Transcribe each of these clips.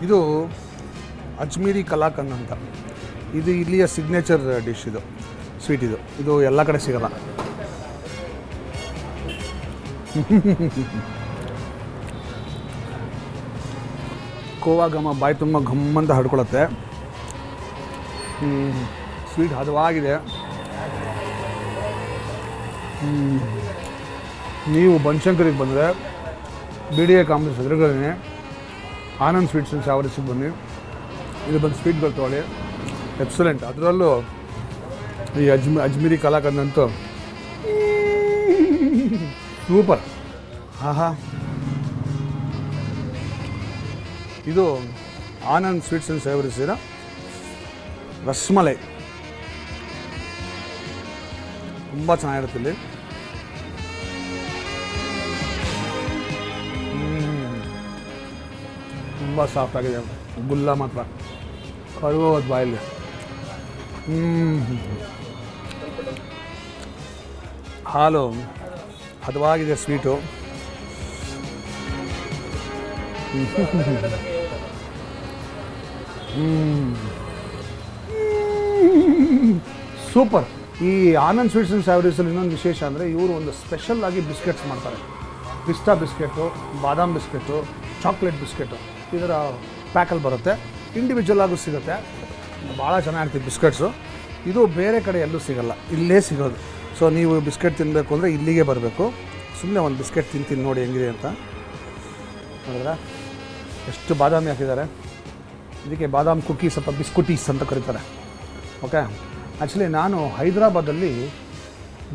ಇದು ಅಜ್ಮೀರಿ ಕಲಾಕಂದ್ ಅಂತ. ಇದು ಇಲ್ಲಿಯ ಸಿಗ್ನೇಚರ್ ಡಿಶ್. ಇದು ಸ್ವೀಟ್. ಇದು ಎಲ್ಲ ಕಡೆ ಸಿಗಲ್ಲ. ಕೋವಾ ಘಮ ಬಾಯಿ ತುಂಬ ಘಮ್ಮಂತ ಹಡ್ಕೊಳತ್ತೆ. ಸ್ವೀಟ್ ಹದವಾಗಿದೆ. ನೀವು ಬನಶಂಕರಿಗೆ ಬಂದರೆ BDA ಕಾಂಪ್ಲೆಕ್ಸ್ ಎದುರುಗಡೆ ಆನಂದ್ ಸ್ವೀಟ್ಸ್ ಆ್ಯಂಡ್ ಸ್ಯಾವರೀಸ್ಗೆ ಬನ್ನಿ. ಇದು ಬಂದು ಸ್ವೀಟ್ಗಳು ತೊಗೊಳ್ಳಿ. ಎಕ್ಸಲೆಂಟ್. ಅದರಲ್ಲೂ ಈ ಅಜ್ಮೀರಿ ಕಲಾಕಂದ್ ಅಂತೂ ಸೂಪರ್. ಆಹಾ. ಇದು ಆನಂದ್ ಸ್ವೀಟ್ಸ್ ಆ್ಯಂಡ್ ಸ್ಯಾವರೀಸಿನ ರಸ್ಮಲೈ. ತುಂಬ ಚೆನ್ನಾಗಿರುತ್ತೆ ಇಲ್ಲಿ. ತುಂಬ ಸಾಫ್ಟ್ ಆಗಿದೆ. ಗುಲ್ಲ ಮಾತ್ರ ಕರುಗೋದು ಬಾಯಲ್ಲಿ. ಹಾಲು ಹದವಾಗಿದೆ. Sweet super. ಈ ಆನಂದ್ ಸ್ವೀಟ್ಸ್ ಆ್ಯಂಡ್ ಸ್ಯಾವರೀಸಲ್ಲಿ ಇನ್ನೊಂದು ವಿಶೇಷ ಅಂದರೆ ಇವರು ಒಂದು ಸ್ಪೆಷಲ್ ಆಗಿ ಬಿಸ್ಕೆಟ್ಸ್ ಮಾಡ್ತಾರೆ. ಪಿಸ್ತಾ ಬಿಸ್ಕೆಟು, ಬಾದಾಮ್ ಬಿಸ್ಕೆಟು, ಚಾಕ್ಲೇಟ್ ಬಿಸ್ಕೆಟು ಇದರ ಪ್ಯಾಕಲ್ಲಿ ಬರುತ್ತೆ. ಇಂಡಿವಿಜುವಲ್ ಆಗೂ ಸಿಗುತ್ತೆ. ಭಾಳ ಚೆನ್ನಾಗಿರ್ತೀವಿ ಬಿಸ್ಕೆಟ್ಸು. ಇದು ಬೇರೆ ಕಡೆ ಎಲ್ಲೂ ಸಿಗೋಲ್ಲ, ಇಲ್ಲೇ ಸಿಗೋದು. ಸೊ ನೀವು ಬಿಸ್ಕೆಟ್ ತಿನ್ನಬೇಕು ಅಂದರೆ ಇಲ್ಲಿಗೆ ಬರಬೇಕು. ಸುಮ್ಮನೆ ಒಂದು ಬಿಸ್ಕೆಟ್ ತಿಂತೀನಿ ನೋಡಿ ಹೆಂಗಿದೆ ಅಂತ. ನೋಡಿದ್ರೆ ಎಷ್ಟು ಬಾದಾಮಿ ಹಾಕಿದ್ದಾರೆ. ಇದಕ್ಕೆ ಬಾದಾಮ್ ಕುಕ್ಕೀಸ್ ಅಥವಾ ಬಿಸ್ಕುಟೀಸ್ ಅಂತ ಕರೀತಾರೆ. ಓಕೆ. ಆ್ಯಕ್ಚುಲಿ ನಾನು ಹೈದರಾಬಾದಲ್ಲಿ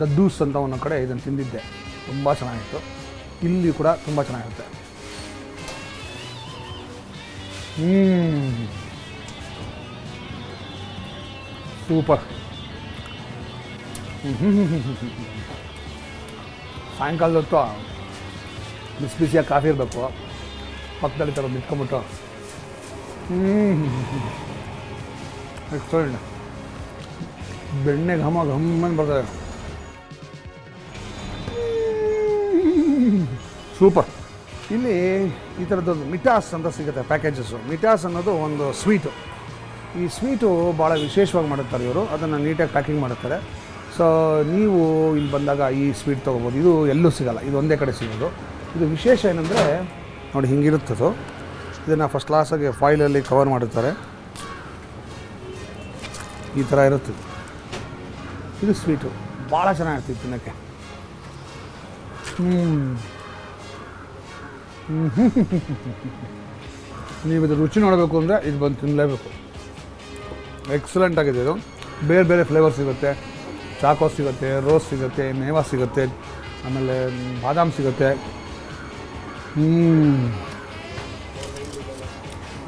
ದದ್ದೂಸ್ ಅಂತ ಒಂದು ಕಡೆ ಇದನ್ನು ತಿಂದಿದ್ದೆ. ತುಂಬ ಚೆನ್ನಾಗಿತ್ತು. ಇಲ್ಲಿ ಕೂಡ ತುಂಬ ಚೆನ್ನಾಗಿರುತ್ತೆ. ಸೂಪರ್. ಸಾಯಂಕಾಲದ ಹೊತ್ತು ಬಿಸಿ ಬಿಸಿಯಾಗಿ ಕಾಫಿ ಇರಬೇಕು. ಪಕ್ಕದಲ್ಲಿ ಥರ ನಿಂತ್ಕೊಂಬಿಟ್ಟು ಎಕ್ಸಲೆಂಟ್. ಬೆಣ್ಣೆ ಘಮ ಘಮ್ಮನ್ ಬರ್ತದೆ. ಸೂಪರ್. ಇಲ್ಲಿ ಈ ಥರದ್ದು ಮಿಠಾಸ್ ಅಂತ ಸಿಗುತ್ತೆ ಪ್ಯಾಕೇಜಸ್ಸು. ಮಿಠಾಸ್ ಅನ್ನೋದು ಒಂದು ಸ್ವೀಟು. ಈ ಸ್ವೀಟು ಭಾಳ ವಿಶೇಷವಾಗಿ ಮಾಡುತ್ತಾರೆ ಇವರು. ಅದನ್ನು ನೀಟಾಗಿ ಪ್ಯಾಕಿಂಗ್ ಮಾಡುತ್ತಾರೆ. ಸೊ ನೀವು ಇಲ್ಲಿ ಬಂದಾಗ ಈ ಸ್ವೀಟ್ ತೊಗೋಬೋದು. ಇದು ಎಲ್ಲೂ ಸಿಗೋಲ್ಲ, ಇದು ಒಂದೇ ಕಡೆ ಸಿಗೋದು. ಇದು ವಿಶೇಷ ಏನಂದರೆ ನೋಡಿ ಹಿಂಗಿರುತ್ತದು. ಇದನ್ನು ಫಸ್ಟ್ ಕ್ಲಾಸಾಗಿ ಫಾಯಿಲಲ್ಲಿ ಕವರ್ ಮಾಡಿರ್ತಾರೆ. ಈ ಥರ ಇರುತ್ತೆ. ಇದು ಸ್ವೀಟು ಭಾಳ ಚೆನ್ನಾಗಿರ್ತೀವಿ ತಿನ್ನೋಕ್ಕೆ. ನೀವು ಇದು ರುಚಿ ನೋಡಬೇಕು ಅಂದರೆ ಇದು ಬಂದು ತಿನ್ನಲೇಬೇಕು. ಎಕ್ಸಲೆಂಟ್ ಆಗಿದೆ ಇದು. ಬೇರೆ ಬೇರೆ ಫ್ಲೇವರ್ ಸಿಗುತ್ತೆ. ಚಾಕೋ ಸಿಗುತ್ತೆ, ರೋಸ್ ಸಿಗುತ್ತೆ, ಮೇವಾ ಸಿಗುತ್ತೆ, ಆಮೇಲೆ ಬಾದಾಮ್ ಸಿಗುತ್ತೆ.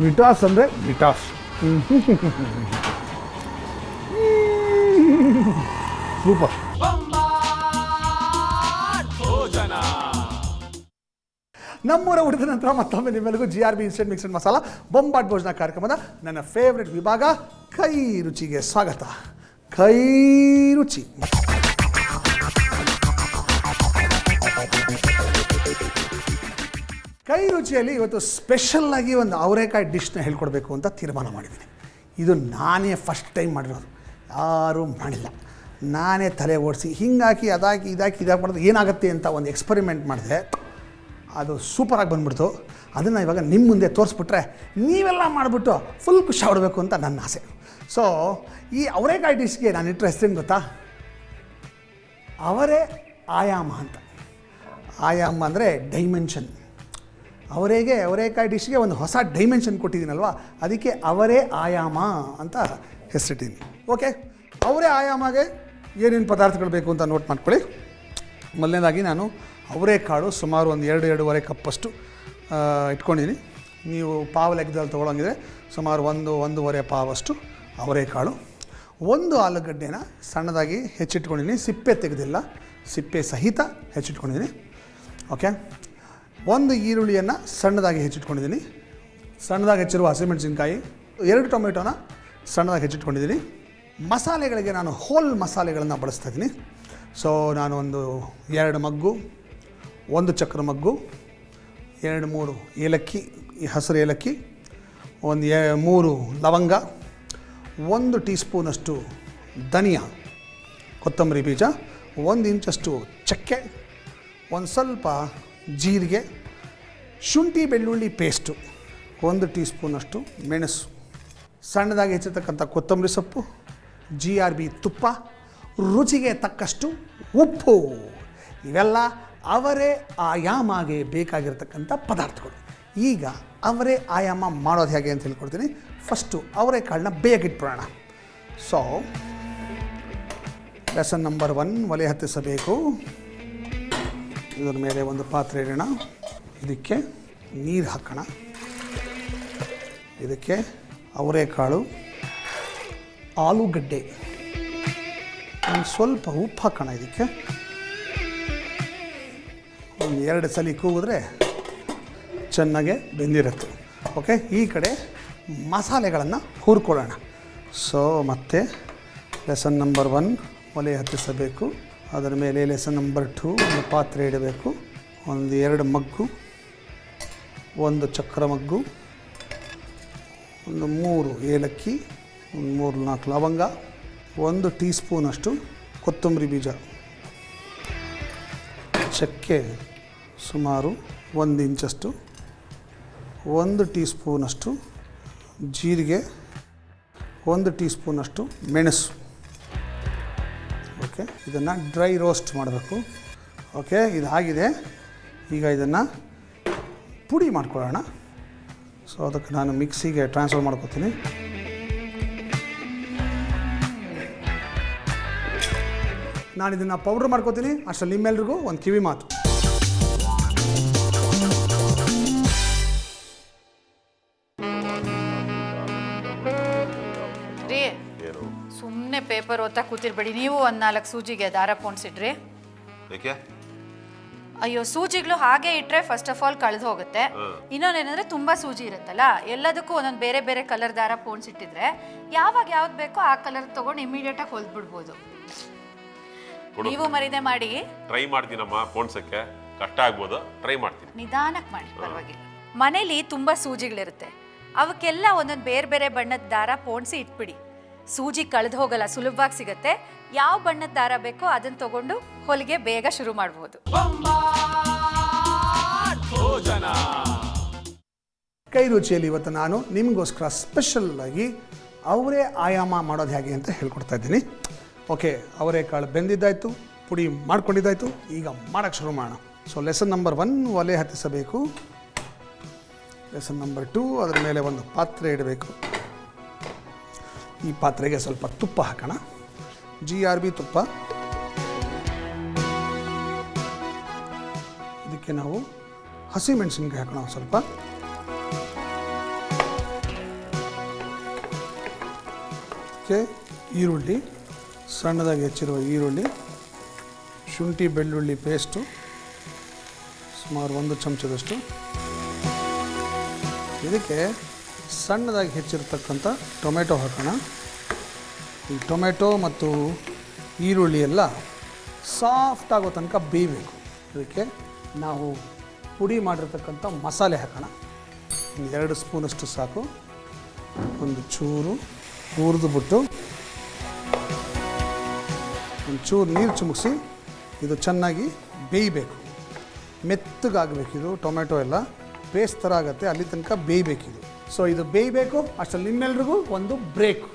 ಮಿಠಾಸ್ ಅಂದರೆ ಮಿಠಾಸ್. ಸೂಪರ್. ನಮ್ಮೂರ ಹುಡಿದ ನಂತರ ಮತ್ತೊಮ್ಮೆ ನಿಮ್ಮೆಲ್ಲರಿಗೂ GRB ಇನ್ಸ್ಟೆಂಟ್ ಮಿಕ್ಸ್ಡ್ ಮಸಾಲ ಬೊಂಬಾಟ್ ಭೋಜನ ಕಾರ್ಯಕ್ರಮದ ನನ್ನ ಫೇವ್ರೆಟ್ ವಿಭಾಗ ಕೈ ರುಚಿಗೆ ಸ್ವಾಗತ. ಕೈ ರುಚಿ. ಕೈ ರುಚಿಯಲ್ಲಿ ಇವತ್ತು ಸ್ಪೆಷಲ್ಲಾಗಿ ಒಂದು ಅವರೆಕಾಯಿ ಡಿಶ್ನ ಹೇಳ್ಕೊಡ್ಬೇಕು ಅಂತ ತೀರ್ಮಾನ ಮಾಡಿದ್ದೀನಿ. ಇದು ನಾನೇ ಫಸ್ಟ್ ಟೈಮ್ ಮಾಡಿರೋದು, ಯಾರೂ ಮಾಡಿಲ್ಲ. ನಾನೇ ತಲೆ ಓಡಿಸಿ ಹಿಂಗಾಕಿ ಅದಾಕಿ ಇದಾಕಿ ಮಾಡೋದು ಏನಾಗುತ್ತೆ ಅಂತ ಒಂದು ಎಕ್ಸ್ಪರಿಮೆಂಟ್ ಮಾಡಿದೆ. ಅದು ಸೂಪರಾಗಿ ಬಂದ್ಬಿಡ್ತು. ಅದನ್ನು ಇವಾಗ ನಿಮ್ಮ ಮುಂದೆ ತೋರಿಸ್ಬಿಟ್ರೆ ನೀವೆಲ್ಲ ಮಾಡಿಬಿಟ್ಟು ಫುಲ್ ಖುಷಿ ಆಡಬೇಕು ಅಂತ ನನ್ನ ಆಸೆ. ಸೊ ಈ ಅವರೆಕಾಯಿ ಡಿಶ್ಗೆ ನಾನು ಇಟ್ಟರೆ ಹೆಸರೇನು ಗೊತ್ತಾ? ಅವರೇ ಆಯಾಮ ಅಂತ. ಆಯಾಮ ಅಂದರೆ ಡೈಮೆನ್ಷನ್. ಅವರೆಕಾಯಿ ಡಿಶ್ಗೆ ಒಂದು ಹೊಸ ಡೈಮೆನ್ಷನ್ ಕೊಟ್ಟಿದ್ದೀನಲ್ವ, ಅದಕ್ಕೆ ಅವರೇ ಆಯಾಮ ಅಂತ ಹೆಸರಿಟ್ಟಿದ್ದೀನಿ. ಓಕೆ. ಅವರೇ ಆಯಾಮಗೆ ಏನೇನು ಪದಾರ್ಥಗಳು ಬೇಕು ಅಂತ ನೋಟ್ ಮಾಡ್ಕೊಳ್ಳಿ. ಮೊದಲನೇದಾಗಿ ನಾನು ಅವರೆಕಾಳು ಸುಮಾರು ಒಂದು 2-2.5 ಕಪ್ಪಷ್ಟು ಇಟ್ಕೊಂಡಿದ್ದೀನಿ. ನೀವು ಪಾವು ಲೆಕ್ಕದಲ್ಲಿ ತೊಗೊಳಂಗಿದ್ರೆ ಸುಮಾರು 1-1.5 ಪಾವಷ್ಟು ಅವರೆಕಾಳು. 1 ಆಲೂಗಡ್ಡೆನ ಸಣ್ಣದಾಗಿ ಹೆಚ್ಚಿಟ್ಕೊಂಡಿದ್ದೀನಿ, ಸಿಪ್ಪೆ ತೆಗೆದಿಲ್ಲ, ಸಿಪ್ಪೆ ಸಹಿತ ಹೆಚ್ಚಿಟ್ಕೊಂಡಿದ್ದೀನಿ. ಓಕೆ. 1 ಈರುಳ್ಳಿಯನ್ನು ಸಣ್ಣದಾಗಿ ಹೆಚ್ಚಿಟ್ಕೊಂಡಿದ್ದೀನಿ. ಸಣ್ಣದಾಗಿ ಹೆಚ್ಚಿರುವ ಹಸಿಮೆಣಸಿನ್ಕಾಯಿ. 2 ಟೊಮೆಟೊನ ಸಣ್ಣದಾಗಿ ಹೆಚ್ಚಿಟ್ಕೊಂಡಿದ್ದೀನಿ. ಮಸಾಲೆಗಳಿಗೆ ನಾನು ಹೋಲ್ ಮಸಾಲೆಗಳನ್ನು ಬಳಸ್ತಾ ಇದ್ದೀನಿ. ಸೊ ನಾನು ಒಂದು 2 ಮಗ್ಗು, 1 ಚಕ್ರ ಮಗ್ಗು, 2-3 ಏಲಕ್ಕಿ, ಹಸಿರು ಏಲಕ್ಕಿ, ಒಂದು 3 ಲವಂಗ, 1 ಟೀ ಸ್ಪೂನಷ್ಟು ಧನಿಯಾ, ಕೊತ್ತಂಬರಿ ಬೀಜ, 1 ಇಂಚಷ್ಟು ಚಕ್ಕೆ, ಒಂದು ಸ್ವಲ್ಪ ಜೀರಿಗೆ, ಶುಂಠಿ ಬೆಳ್ಳುಳ್ಳಿ ಪೇಸ್ಟು, 1 ಟೀ ಸ್ಪೂನಷ್ಟು ಮೆಣಸು, ಸಣ್ಣದಾಗಿ ಹೆಚ್ಚಿರ್ತಕ್ಕಂಥ ಕೊತ್ತಂಬರಿ ಸೊಪ್ಪು, GRB ತುಪ್ಪ, ರುಚಿಗೆ ತಕ್ಕಷ್ಟು ಉಪ್ಪು. ಇವೆಲ್ಲ ಅವರೇ ಆಯಾಮಗೆ ಬೇಕಾಗಿರ್ತಕ್ಕಂಥ ಪದಾರ್ಥಗಳು. ಈಗ ಅವರೇ ಆಯಾಮ ಮಾಡೋದು ಹೇಗೆ ಅಂತ ಹೇಳ್ಕೊಡ್ತೀನಿ. ಫಸ್ಟು ಅವರೆಕಾಳನ್ನ ಬೇಯಗಿಟ್ಬಿಡೋಣ. ಸೊ ಲೆಸನ್ ನಂಬರ್ 1, ಒಲೆ ಹತ್ತಿಸಬೇಕು. ಇದರ ಮೇಲೆ ಒಂದು ಪಾತ್ರೆ ಇಡೋಣ. ಇದಕ್ಕೆ ನೀರು ಹಾಕೋಣ. ಇದಕ್ಕೆ ಅವರೆಕಾಳು, ಆಲೂಗಡ್ಡೆ, ಒಂದು ಸ್ವಲ್ಪ ಉಪ್ಪು ಹಾಕೋಣ. ಇದಕ್ಕೆ ಒಂದು 2 ಸಲ ಕೂಗಿದ್ರೆ ಚೆನ್ನಾಗೆ ಬೆಂದಿರುತ್ತೆ. ಓಕೆ, ಈ ಕಡೆ ಮಸಾಲೆಗಳನ್ನು ಹುರ್ಕೊಳ್ಳೋಣ. ಸೊ ಮತ್ತೆ ಲೆಸನ್ ನಂಬರ್ 1, ಒಲೆ ಹತ್ತಿಸಬೇಕು. ಅದರ ಮೇಲೆ ಲೆಸನ್ ನಂಬರ್ 2, ಒಂದು ಪಾತ್ರೆ ಇಡಬೇಕು. ಒಂದು 2 ಮಗ್ಗು, 1 ಚಕ್ರ ಮಗ್ಗು, ಒಂದು 3 ಏಲಕ್ಕಿ, ಒಂದು 3-4 ಲವಂಗ, 1 ಟೀ ಸ್ಪೂನಷ್ಟು ಕೊತ್ತಂಬರಿ ಬೀಜ, ಚಕ್ಕೆ ಸುಮಾರು 1 ಇಂಚಷ್ಟು, 1 ಟೀ ಸ್ಪೂನಷ್ಟು ಜೀರಿಗೆ, 1 ಟೀ ಸ್ಪೂನಷ್ಟು ಮೆಣಸು. ಓಕೆ, ಇದನ್ನು ಡ್ರೈ ರೋಸ್ಟ್ ಮಾಡಬೇಕು. ಓಕೆ, ಇದಾಗಿದೆ. ಈಗ ಇದನ್ನು ಪುಡಿ ಮಾಡ್ಕೊಳ್ಳೋಣ. ಸೊ ಅದಕ್ಕೆ ನಾನು ಮಿಕ್ಸಿಗೆ ಟ್ರಾನ್ಸ್ಫರ್ ಮಾಡ್ಕೊತೀನಿ. ನಾನು ಇದನ್ನು ಪೌಡ್ರ್ ಮಾಡ್ಕೋತೀನಿ. ಅಷ್ಟರಲ್ಲಿ ನಿಮ್ಮೆಲ್ರಿಗೂ ಒಂದು ಕಿವಿ ಮಾತು. ರೀ, ಸುಮ್ಮನೆ ಪೇಪರ್ ಓದ್ತಾ ಕೂತಿರ್ಬೇಡಿ. ನೀವು ಒಂದು 4 ಸೂಜಿಗೆ ದಾರ ಪೋಣಿಸಿಡ್ರಿ. ಅಯ್ಯೋ, ಸೂಜಿಗಳು ಹಾಗೆ ಇಟ್ಟರೆ ಫಸ್ಟ್ ಆಫ್ ಆಲ್ ಕಳೆದು ಹೋಗುತ್ತೆ. ಇನ್ನೊಂದೇನಂದ್ರೆ ತುಂಬಾ ಸೂಜಿ ಇರುತ್ತಲ್ಲ, ಎಲ್ಲದಕ್ಕೂ ಒಂದೊಂದು ಬೇರೆ ಬೇರೆ ಕಲರ್ ದಾರ ಪೋಣಿಸಿಟ್ಟಿದ್ರೆ ಯಾವಾಗ ಯಾವ್ದು ಬೇಕೋ ಆ ಕಲರ್ ತಗೊಂಡು ಇಮಿಡಿಯೇಟಾಗಿ ಹೊಲ್ದ್ಬಿಡ್ಬೋದು. ನೀವು ಮರಿದೆ ಮಾಡಿ. ಟ್ರೈ ಮಾಡ್ತೀನಮ್ಮ, ಪೋಣ್ಸಕ್ಕೆ ಕಷ್ಟ ಆಗ್ಬೋದು, ಟ್ರೈ ಮಾಡ್ತೀನಿ. ನಿಧಾನಕ್ಕೆ ಮಾಡಿ, ಪರವಾಗಿಲ್ಲ. ಮನೇಲಿ ತುಂಬಾ ಸೂಜಿಗಳಿರುತ್ತೆ, ಅವಕ್ಕೆಲ್ಲ ಒಂದೊಂದು ಬೇರೆ ಬೇರೆ ಬಣ್ಣದ ದಾರ ಪೋಣಿಸಿ ಇಟ್ಬಿಡಿ. ಸೂಜಿ ಕಳೆದು ಹೋಗಲ್ಲ, ಸುಲಭವಾಗಿ ಸಿಗುತ್ತೆ. ಯಾವ ಬಣ್ಣದ ದಾರ ಬೇಕೋ ಅದನ್ನು ತಗೊಂಡು ಹೊಲಿಗೆ ಬೇಗ ಶುರು ಮಾಡಬಹುದು. ಕೈ ರುಚಿಯಲ್ಲಿ ಇವತ್ತು ನಾನು ನಿಮಗೋಸ್ಕರ ಸ್ಪೆಷಲ್ ಆಗಿ ಅವರೇ ಆಯಾಮ ಮಾಡೋದು ಹೇಗೆ ಅಂತ ಹೇಳ್ಕೊಡ್ತಾ ಇದ್ದೀನಿ. ಓಕೆ, ಅವರೆಕಾಳು ಬೆಂದಿದ್ದಾಯಿತು, ಪುಡಿ ಮಾಡ್ಕೊಂಡಿದ್ದಾಯಿತು. ಈಗ ಮಾಡೋಕ್ಕೆ ಶುರು ಮಾಡೋಣ. ಸೊ ಲೆಸನ್ ನಂಬರ್ 1, ಒಲೆ ಹತ್ತಿಸಬೇಕು. ಲೆಸನ್ ನಂಬರ್ 2, ಅದರ ಮೇಲೆ ಒಂದು ಪಾತ್ರೆ ಇಡಬೇಕು. ಈ ಪಾತ್ರೆಗೆ ಸ್ವಲ್ಪ ತುಪ್ಪ ಹಾಕೋಣ. GRB ತುಪ್ಪ. ಇದಕ್ಕೆ ನಾವು ಹಸಿಮೆಣಸಿನ್ಕಾಯಿ ಹಾಕೋಣ ಸ್ವಲ್ಪ. ಓಕೆ, ಈರುಳ್ಳಿ, ಸಣ್ಣದಾಗಿ ಹೆಚ್ಚಿರುವ ಈರುಳ್ಳಿ, ಶುಂಠಿ ಬೆಳ್ಳುಳ್ಳಿ ಪೇಸ್ಟು ಸುಮಾರು 1 ಚಮಚದಷ್ಟು. ಇದಕ್ಕೆ ಸಣ್ಣದಾಗಿ ಹೆಚ್ಚಿರತಕ್ಕಂಥ ಟೊಮೆಟೊ ಹಾಕೋಣ. ಈ ಟೊಮೆಟೊ ಮತ್ತು ಈರುಳ್ಳಿ ಎಲ್ಲ ಸಾಫ್ಟ್ ಆಗೋ ತನಕ ಬೇಯಬೇಕು. ಇದಕ್ಕೆ ನಾವು ಪುಡಿ ಮಾಡಿರ್ತಕ್ಕಂಥ ಮಸಾಲೆ ಹಾಕೋಣ. 2 ಸ್ಪೂನಷ್ಟು ಸಾಕು. ಒಂದು ಚೂರು ಹುರಿದುಬಿಟ್ಟು ಒಂಚೂರು ನೀರು ಚಿಮುಕಿಸಿ ಇದು ಚೆನ್ನಾಗಿ ಬೇಯಬೇಕು. ಮೆತ್ತಗಾಗಬೇಕು. ಇದು ಟೊಮೆಟೊ ಎಲ್ಲ ಪೇಸ್ಟ್ ಥರ ಆಗುತ್ತೆ, ಅಲ್ಲಿ ತನಕ ಬೇಯಬೇಕಿದು. ಸೊ ಇದು ಬೇಯಬೇಕು. ಅಷ್ಟರಲ್ಲಿ ನಿಮ್ಮೆಲ್ರಿಗೂ ಒಂದು ಬ್ರೇಕು.